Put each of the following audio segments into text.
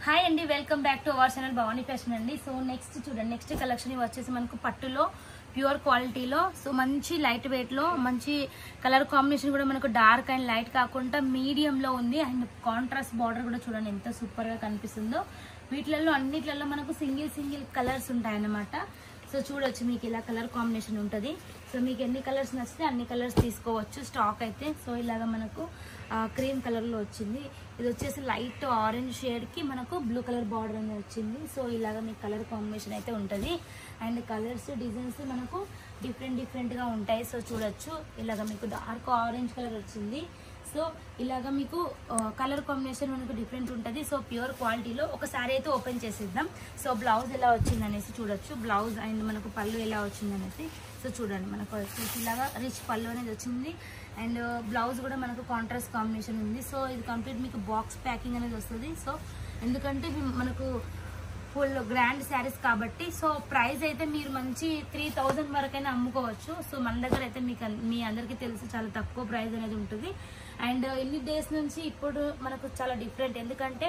Hi అండి, welcome back to our channel Bhavani fashion అండి. So next చూడండి, నెక్స్ట్ కలెక్షన్ వచ్చేసి మనకు పట్టులో ప్యూర్ క్వాలిటీలో, సో మంచి లైట్ వెయిట్ లో, మంచి కలర్ కాంబినేషన్ కూడా మనకు డార్క్ అండ్ లైట్ కాకుండా మీడియం లో ఉంది. అండ్ కాంట్రాస్ట్ బార్డర్ కూడా చూడండి ఎంత సూపర్ గా కనిపిస్తుందో. వీటిలలో అన్నిట్లలో మనకు సింగిల్ కలర్స్ ఉంటాయి అన్నమాట. సో చూడొచ్చు, మీకు ఇలా కలర్ కాంబినేషన్ ఉంటుంది. సో మీకు ఎన్ని కలర్స్ నచ్చితే అన్ని కలర్స్ తీసుకోవచ్చు స్టాక్ అయితే. సో ఇలాగా మనకు క్రీమ్ కలర్ లో వచ్చింది. ఇది వచ్చేసి లైట్ ఆరెంజ్ షేడ్ కి మనకు బ్లూ కలర్ బార్డర్ అనేది వచ్చింది. సో ఇలాగా మీకు కలర్ కాంబినేషన్ అయితే ఉంటుంది. అండ్ కలర్స్ డిజైన్స్ మనకు డిఫరెంట్ గా ఉంటాయి. సో చూడొచ్చు, ఇలాగా మీకు డార్క్ ఆరెంజ్ కలర్ వచ్చింది. సో ఇలాగా మీకు కలర్ కాంబినేషన్ మనకు డిఫరెంట్ ఉంటుంది. సో ప్యూర్ క్వాలిటీలో ఒకసారి అయితే ఓపెన్ చేసేద్దాం. సో బ్లౌజ్ ఎలా వచ్చింది అనేసి చూడొచ్చు, బ్లౌజ్ అండ్ మనకు పళ్ళు ఎలా వచ్చింది అనేసి. సో చూడండి, మనకు వచ్చేసి ఇలాగా రిచ్ పళ్ళు అనేది వచ్చింది. అండ్ బ్లౌజ్ కూడా మనకు కాంట్రాస్ట్ కాంబినేషన్ ఉంది. సో ఇది కంప్లీట్ మీకు బాక్స్ ప్యాకింగ్ అనేది వస్తుంది. సో ఎందుకంటే మనకు ఫుల్ గ్రాండ్ శారీస్ కాబట్టి. సో ప్రైస్ అయితే మీరు మంచి 3000 వరకైనా అమ్ముకోవచ్చు. సో మన దగ్గర అయితే మీ అందరికీ తెలుసు చాలా తక్కువ ప్రైస్ అనేది ఉంటుంది. అండ్ ఇన్ని డేస్ నుంచి ఇప్పుడు మనకు చాలా డిఫరెంట్, ఎందుకంటే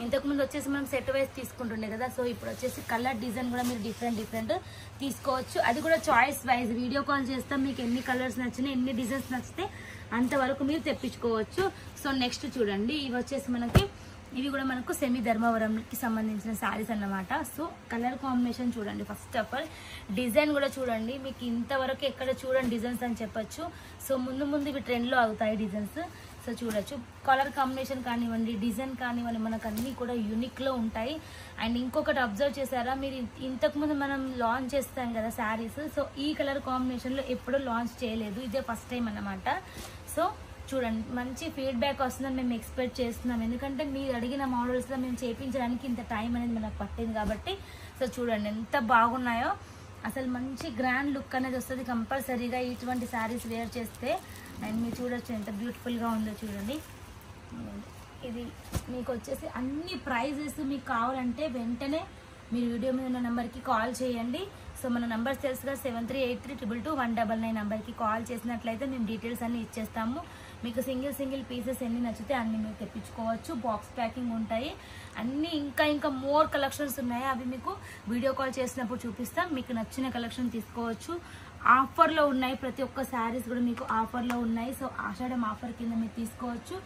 ఇంతకుముందు వచ్చేసి మనం సెట్ వైజ్ తీసుకుంటుండే కదా. సో ఇప్పుడు వచ్చేసి కలర్ డిజైన్ కూడా మీరు డిఫరెంట్ తీసుకోవచ్చు. అది కూడా చాయిస్ వైజ్ వీడియో కాల్ చేస్తాం. మీకు ఎన్ని కలర్స్ నచ్చినా, ఎన్ని డిజైన్స్ నచ్చితే అంతవరకు మీరు తెప్పించుకోవచ్చు. సో నెక్స్ట్ చూడండి, ఇవి వచ్చేసి ఇవి కూడా మనకు సెమీ ధర్మవరంకి సంబంధించిన శారీస్ అన్నమాట. సో కలర్ కాంబినేషన్ చూడండి, ఫస్ట్ ఆఫ్ ఆల్ డిజైన్ కూడా చూడండి. మీకు ఇంతవరకు ఎక్కడ చూడండి డిజైన్స్ అని చెప్పొచ్చు. సో ముందు ఇవి ట్రెండ్లో అవుతాయి డిజైన్స్. సో చూడొచ్చు, కలర్ కాంబినేషన్ కానివ్వండి, డిజైన్ కానివ్వండి, మనకు అన్నీ కూడా యూనిక్లో ఉంటాయి. అండ్ ఇంకొకటి అబ్జర్వ్ చేశారా మీరు, ఇంతకుముందు మనం లాంచ్ చేస్తాం కదా శారీస్. సో ఈ కలర్ కాంబినేషన్లో ఎప్పుడూ లాంచ్ చేయలేదు, ఇదే ఫస్ట్ టైం అన్నమాట. సో చూడండి, మంచి ఫీడ్బ్యాక్ వస్తుందని మేము ఎక్స్పెక్ట్ చేస్తున్నాం. ఎందుకంటే మీరు అడిగిన మోడల్స్లో మేము చేయించడానికి ఇంత టైం అనేది మనకు పట్టింది కాబట్టి. సో చూడండి ఎంత బాగున్నాయో, అసలు మంచి గ్రాండ్ లుక్ అనేది వస్తుంది కంపల్సరీగా ఇటువంటి శారీస్ వేర్ చేస్తే. అండ్ మీరు చూడొచ్చు ఎంత బ్యూటిఫుల్గా ఉందో చూడండి. ఇది మీకు వచ్చేసి అన్ని ప్రైజెస్ మీకు కావాలంటే వెంటనే మీరు వీడియో మీద ఉన్న నెంబర్కి కాల్ చేయండి. సో మన నెంబర్స్ తెలుసుగా, 7383222199 నెంబర్కి కాల్ చేసినట్లయితే మేము డీటెయిల్స్ అన్ని ఇచ్చేస్తాము. మీకు సింగిల్ పీసెస్ ఎన్ని నచ్చితే అన్ని మీరు తెప్పించుకోవచ్చు. బాక్స్ ప్యాకింగ్ ఉంటాయి అన్ని. ఇంకా మోర్ కలెక్షన్స్ ఉన్నాయి, అవి మీకు వీడియో కాల్ చేసినప్పుడు చూపిస్తాం. మీకు నచ్చిన కలెక్షన్ తీసుకోవచ్చు. ఆఫర్లో ఉన్నాయి, ప్రతి ఒక్క శారీస్ కూడా మీకు ఆఫర్లో ఉన్నాయి. సో ఆషాఢం ఆఫర్ కింద మీరు తీసుకోవచ్చు.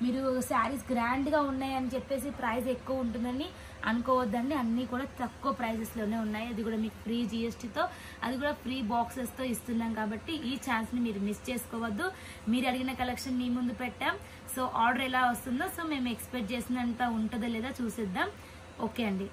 మీరు శారీస్ గ్రాండ్గా ఉన్నాయి అని చెప్పేసి ప్రైస్ ఎక్కువ ఉంటుందని అనుకోవద్దండి. అన్నీ కూడా తక్కువ ప్రైజెస్లోనే ఉన్నాయి. అది కూడా మీకు ఫ్రీ GSTతో, అది కూడా ఫ్రీ బాక్సెస్తో ఇస్తున్నాం కాబట్టి ఈ ఛాన్స్ని మీరు మిస్ చేసుకోవద్దు. మీరు అడిగిన కలెక్షన్ మీ ముందు పెట్టాం. సో ఆర్డర్ ఎలా వస్తుందో, సో మేము ఎక్స్పెక్ట్ చేసినంత ఉంటుందో లేదా చూసేద్దాం. ఓకే అండి.